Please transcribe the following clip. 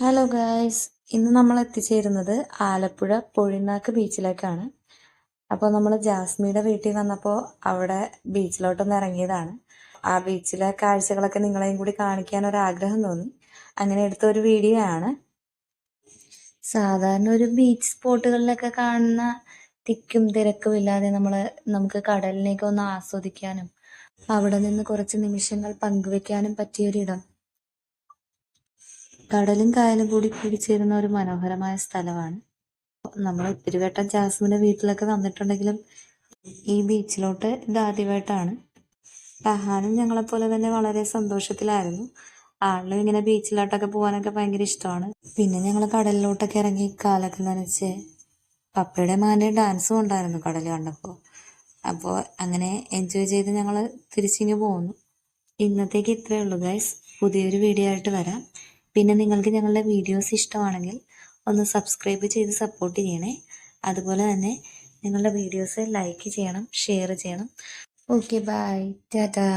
Hello guys, ഇന്ന് നമ്മൾ എത്തിച്ചേരുന്നത് ആലപ്പുഴ പൊഴിനാക്ക് ബീച്ചിലേക്കാണ്. അപ്പോൾ നമ്മൾ ജാസ്മിയുടെ വീട്ടിൽ വന്നപ്പോൾ അവിടെ ബീച്ചിലോട്ടൊന്ന് ഇറങ്ങിയതാണ്. ആ ബീച്ചിലെ കാഴ്ചകളൊക്കെ നിങ്ങളെയും കൂടി കാണിക്കാൻ ഒരു ആഗ്രഹം തോന്നി. അങ്ങനെ എടുത്ത ഒരു വീഡിയോ ആണ്. സാധാരണ ഒരു ബീച്ച് സ്പോട്ടുകളിലൊക്കെ കാണുന്ന തിക്കും തിരക്കും ഇല്ലാതെ നമുക്ക് കടലിനെയൊക്കെ ഒന്ന് ആസ്വദിക്കാനും അവിടെ നിന്ന് കുറച്ച് നിമിഷങ്ങൾ പങ്കുവെക്കാനും പറ്റിയൊരിടം. കടലും കായലും കൂടി കൂടിച്ചേരുന്ന ഒരു മനോഹരമായ സ്ഥലമാണ്. നമ്മൾ ഒത്തിരി വട്ടം ജാസ്മിന്റെ വീട്ടിലൊക്കെ വന്നിട്ടുണ്ടെങ്കിലും ഈ ബീച്ചിലോട്ട് ഇത് ആദ്യമായിട്ടാണ്. ഷഹാനും ഞങ്ങളെപ്പോലെ തന്നെ വളരെ സന്തോഷത്തിലായിരുന്നു. ആളിനും ഇങ്ങനെ ബീച്ചിലോട്ടൊക്കെ പോകാനൊക്കെ ഭയങ്കര ഇഷ്ടമാണ്. പിന്നെ ഞങ്ങൾ കടലിലോട്ടൊക്കെ ഇറങ്ങി കാലൊക്കെ നനച്ച് പപ്പയുടെ മാൻ്റെ ഡാൻസും ഉണ്ടായിരുന്നു കടൽ കണ്ടപ്പോൾ. അപ്പോൾ അങ്ങനെ എൻജോയ് ചെയ്ത് ഞങ്ങൾ തിരിച്ചിങ്ങ് പോന്നു. ഇന്നത്തേക്ക് ഇത്രയേ ഉള്ളൂ ഗൈസ്. പുതിയൊരു വീഡിയോ ആയിട്ട് വരാം. പിന്നെ നിങ്ങൾക്ക് ഞങ്ങളുടെ വീഡിയോസ് ഇഷ്ടമാണെങ്കിൽ ഒന്ന് സബ്സ്ക്രൈബ് ചെയ്ത് സപ്പോർട്ട് ചെയ്യണേ. അതുപോലെ തന്നെ നിങ്ങളുടെ വീഡിയോസ് ലൈക്ക് ചെയ്യണം, ഷെയർ ചെയ്യണം. Okay, bye, Tata.